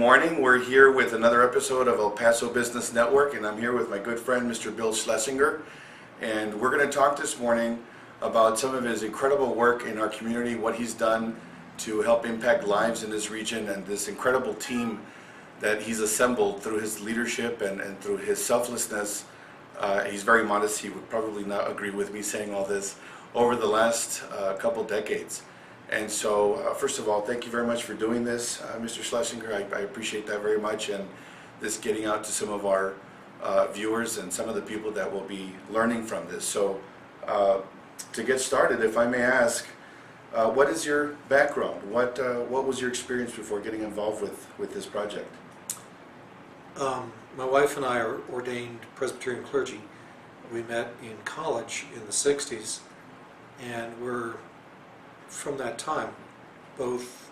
morning. We're here with another episode of El Paso Business Network, and I'm here with my good friend, Mr. Bill Schlesinger. And we're going to talk this morning about some of his incredible work in our community, what he's done to help impact lives in this region, and this incredible team that he's assembled through his leadership and through his selflessness. He's very modest. He would probably not agree with me saying all this over the last couple decades. And so, first of all, thank you very much for doing this, Mr. Schlesinger. I appreciate that very much, and this getting out to some of our viewers and some of the people that will be learning from this. So, to get started, if I may ask, what is your background? What was your experience before getting involved with this project? My wife and I are ordained Presbyterian clergy. We met in college in the 60s, and we're from that time both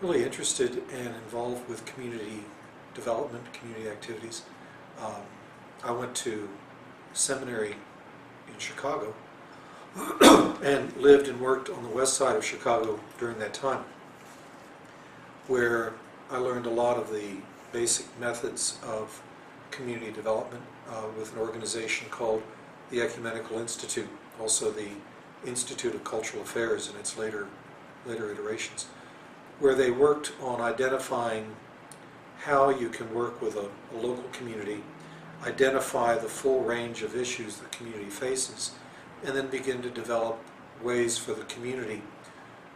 really interested and involved with community development, community activities. I went to seminary in Chicago and lived and worked on the west side of Chicago during that time, where I learned a lot of the basic methods of community development with an organization called the Ecumenical Institute, also the Institute of Cultural Affairs in its later iterations, where they worked on identifying how you can work with a local community, identify the full range of issues the community faces, and then begin to develop ways for the community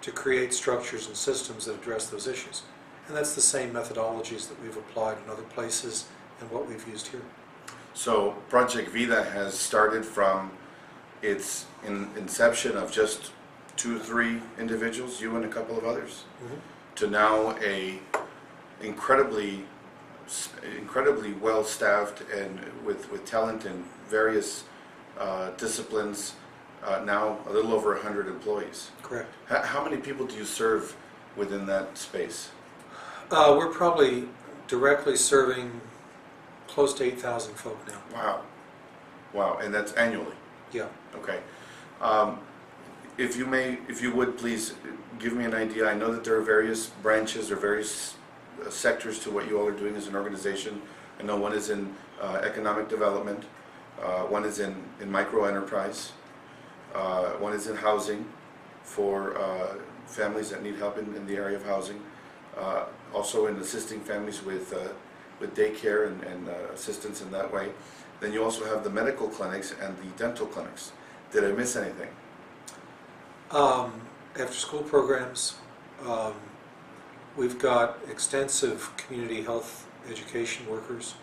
to create structures and systems that address those issues. And that's the same methodologies that we've applied in other places and what we've used here. So Project Vida has started from its inception of just 2 or 3 individuals, you and a couple of others, to now a incredibly well-staffed and with talent in various disciplines, now a little over 100 employees. Correct. How many people do you serve within that space? We're probably directly serving close to 8,000 folk now. Wow, and that's annually? Yeah. Okay. If you would please give me an idea. I know that there are various branches or various sectors to what you all are doing as an organization. I know one is in economic development, one is in micro enterprise, one is in housing for families that need help in the area of housing, also in assisting families with daycare and assistance in that way. Then you also have the medical clinics and the dental clinics. Did I miss anything? After school programs, we've got extensive community health education workers,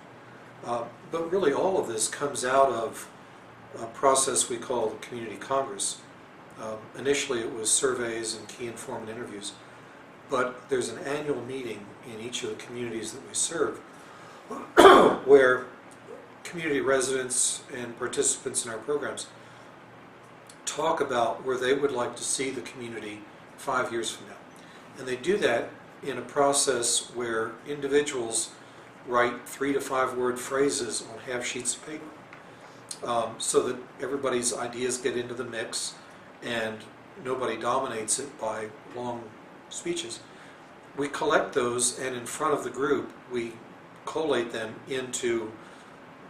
but really all of this comes out of a process we call the Community Congress. Initially it was surveys and key informant interviews, but there's an annual meeting in each of the communities that we serve where community residents and participants in our programs talk about where they would like to see the community 5 years from now. And they do that in a process where individuals write 3 to 5 word phrases on half sheets of paper, so that everybody's ideas get into the mix and nobody dominates it by long speeches. We collect those, and in front of the group we collate them into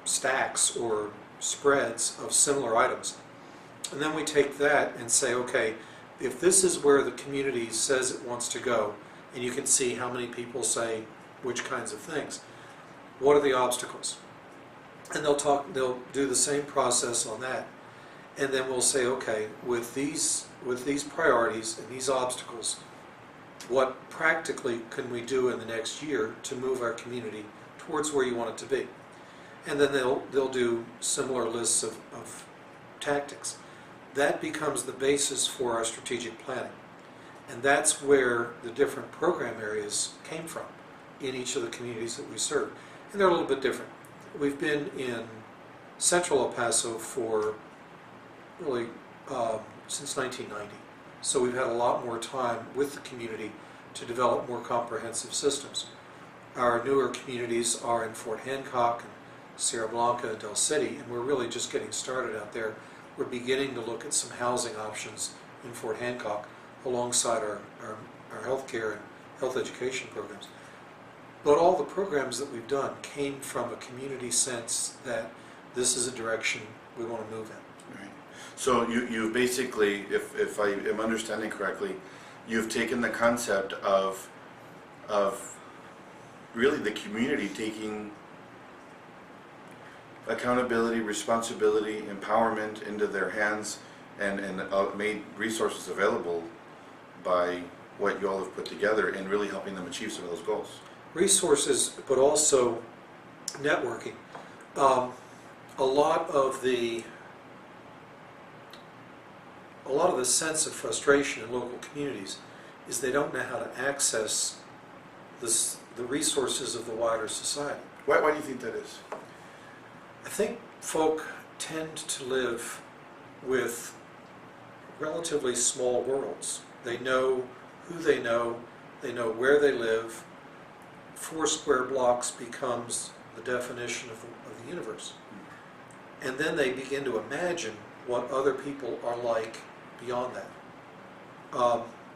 stacks or spreads of similar items. And then we take that and say, okay, if this is where the community says it wants to go, and you can see how many people say which kinds of things, what are the obstacles? And they'll do the same process on that. And then we'll say, okay, with these priorities and these obstacles, what practically can we do in the next year to move our community towards where you want it to be? And then they'll do similar lists of tactics. That becomes the basis for our strategic planning. And that's where the different program areas came from in each of the communities that we serve. And they're a little bit different. We've been in central El Paso for really since 1990. So we've had a lot more time with the community to develop more comprehensive systems. Our newer communities are in Fort Hancock and Sierra Blanca and Del City, and we're really just getting started out there. We're beginning to look at some housing options in Fort Hancock alongside our healthcare and health education programs. But all the programs that we've done came from a community sense that this is a direction we want to move in. Right. So you basically, if I am understanding correctly, you've taken the concept of really the community taking accountability, responsibility, empowerment into their hands, and made resources available by what you all have put together, and really helping them achieve some of those goals. Resources, but also networking. A lot of the sense of frustration in local communities is they don't know how to access the resources of the wider society. Why do you think that is? I think folk tend to live with relatively small worlds. They know who they know where they live. 4 square blocks becomes the definition of the universe. And then they begin to imagine what other people are like beyond that.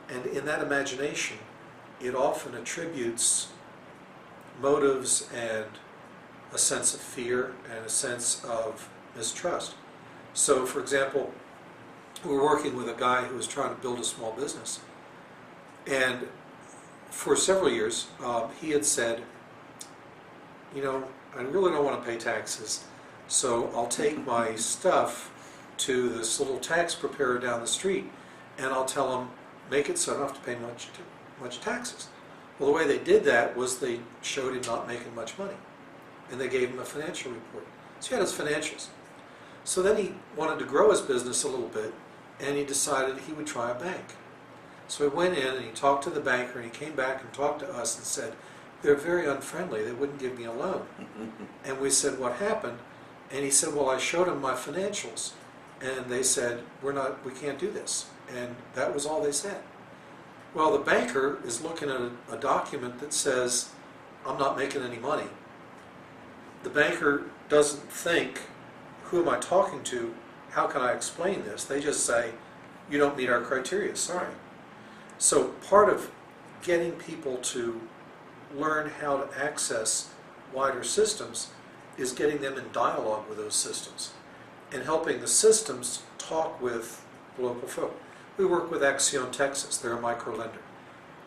And in that imagination, it often attributes motives and a sense of fear and a sense of mistrust. So, for example, we're working with a guy who was trying to build a small business. And for several years, he had said, you know, I really don't want to pay taxes, so I'll take my stuff to this little tax preparer down the street, and I'll tell him, make it so I don't have to pay much taxes. Well, the way they did that was they showed him not making much money, and they gave him a financial report. So he had his financials. So then he wanted to grow his business a little bit, and he decided he would try a bank. So he went in and he talked to the banker, and he came back and talked to us and said, they're very unfriendly, they wouldn't give me a loan. And we said, what happened? And he said, well, I showed him my financials, and they said, we can't do this. And that was all they said. Well, the banker is looking at a document that says, I'm not making any money. The banker doesn't think, who am I talking to? How can I explain this? They just say, you don't meet our criteria, sorry. So part of getting people to learn how to access wider systems is getting them in dialogue with those systems and helping the systems talk with local folk. We work with Axion, Texas. They're a micro-lender.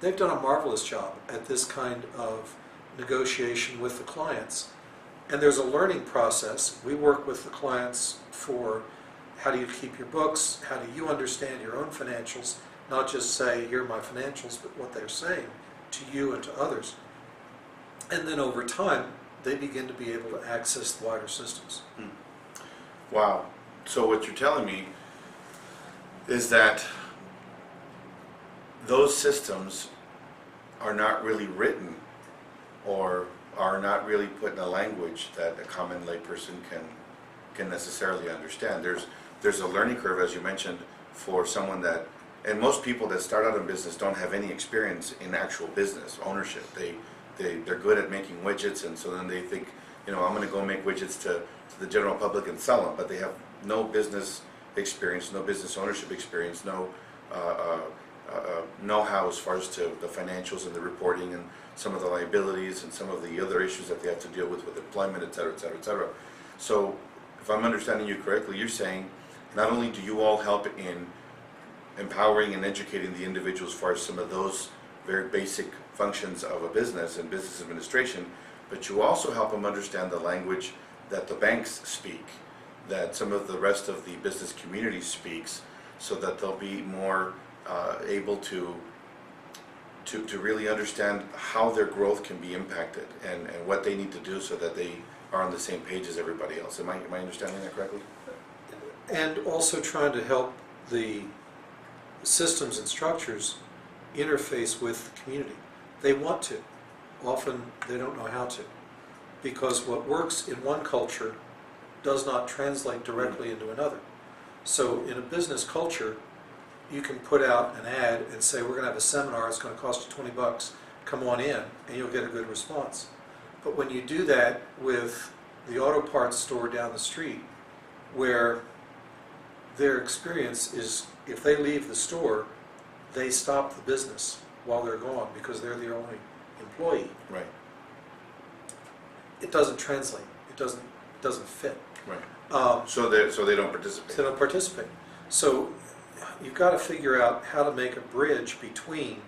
They've done a marvelous job at this kind of negotiation with the clients. And there's a learning process. We work with the clients for how do you keep your books, how do you understand your own financials, not just say, here are my financials, but what they're saying to you and to others. And then over time, they begin to be able to access the wider systems. Wow. So what you're telling me is that those systems are not really written or are not really put in a language that a common layperson can necessarily understand. There's a learning curve, as you mentioned, for someone that, and most people that start out in business don't have any experience in actual business ownership. They're good at making widgets, and so then they think, you know, I'm going to go make widgets to the general public and sell them, but they have no business experience, no business ownership experience, no know-how as far as to the financials and the reporting and some of the liabilities and some of the other issues that they have to deal with employment, et cetera, et cetera, et cetera. So if I'm understanding you correctly, you're saying not only do you all help in empowering and educating the individuals as far as some of those very basic functions of a business and business administration, but you also help them understand the language that the banks speak, that some of the rest of the business community speaks, so that they'll be more able to really understand how their growth can be impacted and what they need to do so that they are on the same page as everybody else. Am I understanding that correctly? And also trying to help the systems and structures interface with the community. They want to. Often they don't know how to. Because what works in one culture does not translate directly into another. So in a business culture, you can put out an ad and say, we're going to have a seminar, it's going to cost you 20 bucks, come on in, and you'll get a good response. But when you do that with the auto parts store down the street, where their experience is, if they leave the store, they stop the business while they're gone because they're the only employee. Right. it doesn't translate. It doesn't fit. Right. So they don't participate. They don't participate. So you've got to figure out how to make a bridge between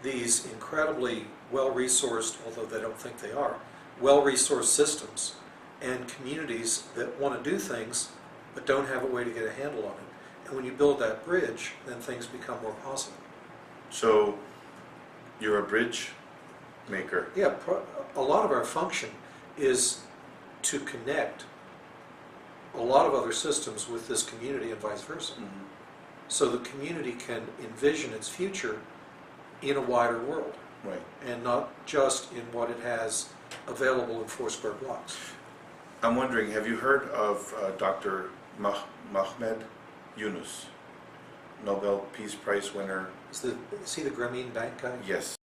these incredibly well-resourced, although they don't think they are, well-resourced systems and communities that want to do things but don't have a way to get a handle on it. And when you build that bridge, then things become more possible. So you're a bridge maker. Yeah, a lot of our function is to connect a lot of other systems with this community and vice versa. Mm-hmm. So the community can envision its future in a wider world. Right. And not just in what it has available in 4 square blocks. I'm wondering, have you heard of Dr. Mahmoud Yunus, Nobel Peace Prize winner? Is he the Grameen Bank guy? Yes.